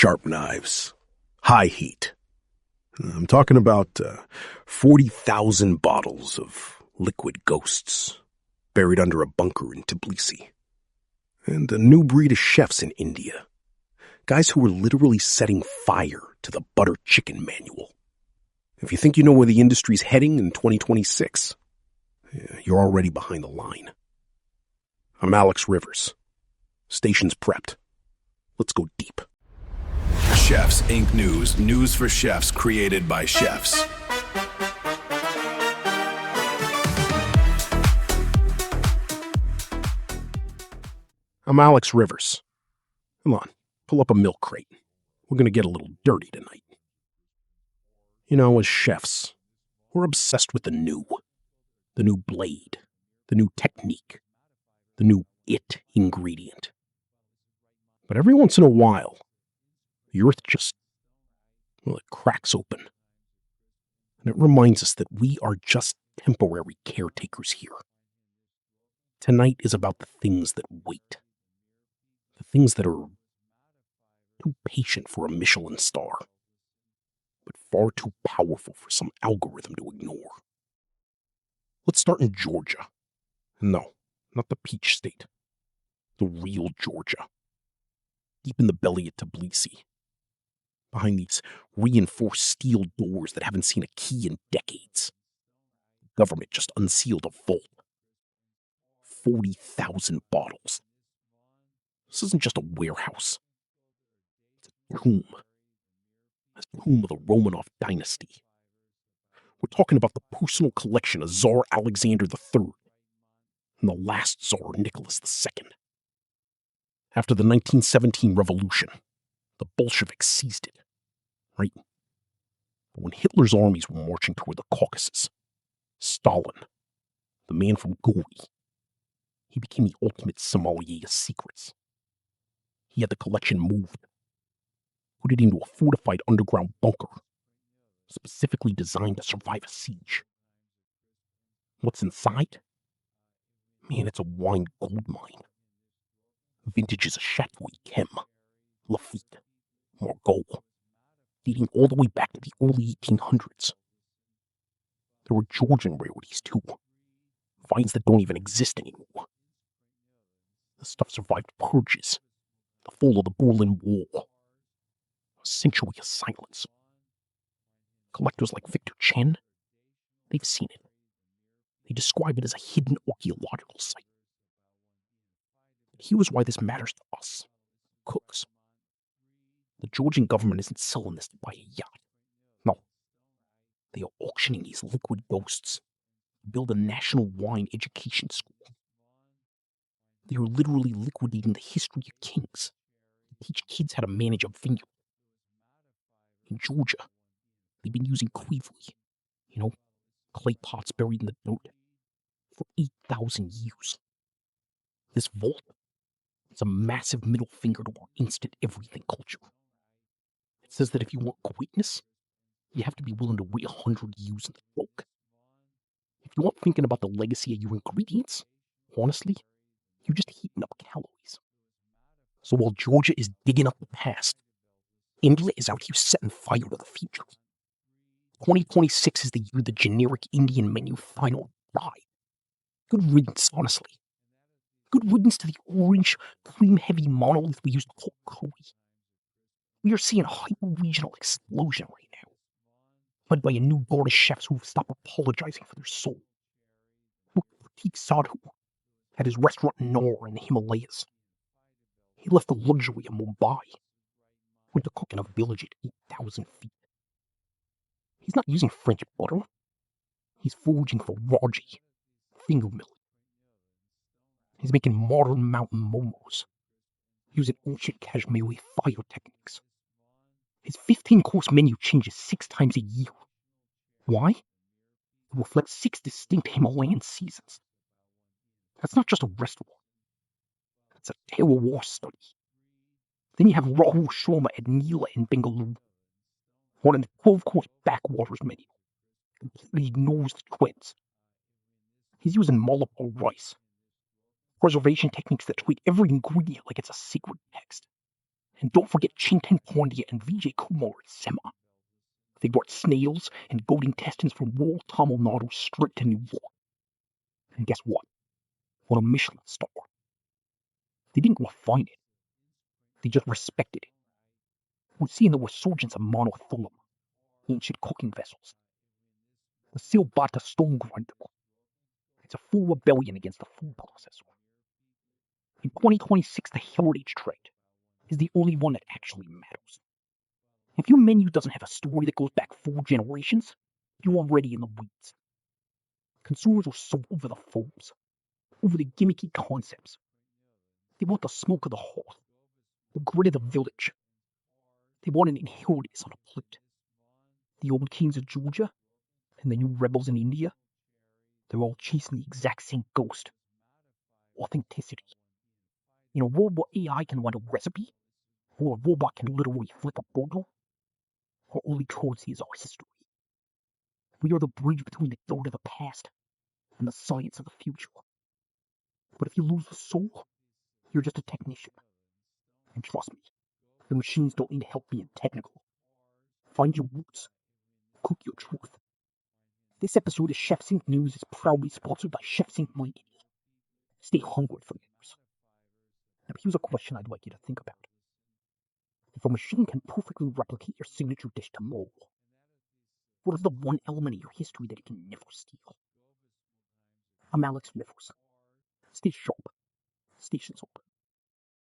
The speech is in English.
sharp knives, high heat. I'm talking about 40,000 bottles of liquid ghosts buried under a bunker in Tbilisi. And a new breed of chefs in India. Guys who were literally setting fire to the butter chicken manual. If you think you know where the industry's heading in 2026, you're already behind the line. I'm Alex Rivers. Station's prepped. Let's go deep. Chefs Inc. News. News for chefs created by chefs. I'm Alex Rivers. Come on, pull up a milk crate. We're going to get a little dirty tonight. You know, as chefs, we're obsessed with the new blade, the new technique, the new it ingredient. But every once in a while, the earth just, it cracks open. And it reminds us that we are just temporary caretakers here. Tonight is about the things that wait. The things that are too patient for a Michelin star, but far too powerful for some algorithm to ignore. Let's start in Georgia. No, not the peach state. The real Georgia. Deep in the belly of Tbilisi. Behind these reinforced steel doors that haven't seen a key in decades. The government just unsealed a vault. 40,000 bottles. This isn't just a warehouse. It's a tomb. A tomb of the Romanov dynasty. We're talking about the personal collection of Tsar Alexander III and the last Tsar Nicholas II. After the 1917 revolution, the Bolsheviks seized it, right? But when Hitler's armies were marching toward the Caucasus, Stalin, the man from Gori, he became the ultimate sommelier of secrets. He had the collection moved, put it into a fortified underground bunker, specifically designed to survive a siege. What's inside? Man, it's a wine gold mine. Vintages of Chateau Yquem, Lafite, Margaux, dating all the way back to the early 1800s. There were Georgian rarities too, vines that don't even exist anymore. The stuff survived purges, the fall of the Berlin Wall, a century of silence. Collectors like Victor Chen, they've seen it. They describe it as a hidden archaeological site. Here's why this matters to us, cooks. The Georgian government isn't selling this to buy a yacht. No. They are auctioning these liquid ghosts to build a national wine education school. They are literally liquidating the history of kings to teach kids how to manage a vineyard. In Georgia, they've been using Queevely, clay pots buried in the dirt, for 8,000 years. This vault, it's a massive middle finger to our instant everything culture. It says that if you want greatness, you have to be willing to wait 100 years in the bulk. If you aren't thinking about the legacy of your ingredients, honestly, you're just heating up calories. So while Georgia is digging up the past, India is out here setting fire to the future. 2026 is the year the generic Indian menu finally died. Good riddance, honestly. Good riddance to the orange, cream-heavy monolith we used to call curry. We are seeing a hyper-regional explosion right now, led by a new guard of chefs who have stopped apologizing for their soul. Look, Prateek Sadhu had his restaurant in Nor in the Himalayas. He left the luxury of Mumbai, went to cook in a village at 8,000 feet. He's not using French butter. He's foraging for Raji, finger millet. He's making modern mountain momos, using ancient Kashmiri fire techniques. His 15-course menu changes 6 times a year. Why? It reflects 6 distinct Himalayan seasons. That's not just a restaurant. That's a terroir study. Then you have Rahul Sharma at Neela in Bengaluru, running a 12-course backwaters menu. Completely ignores the trends. He's using Malapur rice, preservation techniques that treat every ingredient like it's a secret text. And don't forget Chintan Pandya and Vijay Kumar at Sema. They brought snails and goat intestines from rural Tamil Nadu straight to New York. And guess what? On a Michelin star. They didn't refine it. They just respected it. We're seeing the resurgence of monothulam, ancient cooking vessels. The Silbata stone grinder. It's a full rebellion against the food processor. In 2026, the heritage trade is the only one that actually matters. If your menu doesn't have a story that goes back 4 generations, you're already in the weeds. Consumers are so over the forms, over the gimmicky concepts. They want the smoke of the hearth, the grit of the village. They want an inheritance on a plate. The old kings of Georgia and the new rebels in India, they're all chasing the exact same ghost. Authenticity. In a world where AI can write a recipe, or a robot can literally flip a burger, our only currency is our history. We are the bridge between the dirt of the past and the science of the future. But if you lose the soul, you're just a technician. And trust me, the machines don't need help being technical. Find your roots. Cook your truth. This episode of Chef's Inc. News is proudly sponsored by Chef's Inc. Miami. Stay hungry for news. Now here's a question I'd like you to think about. If a machine can perfectly replicate your signature dish tomorrow, what is the one element of your history that it can never steal? I'm Alex Rivers. Stay sharp. Stations open.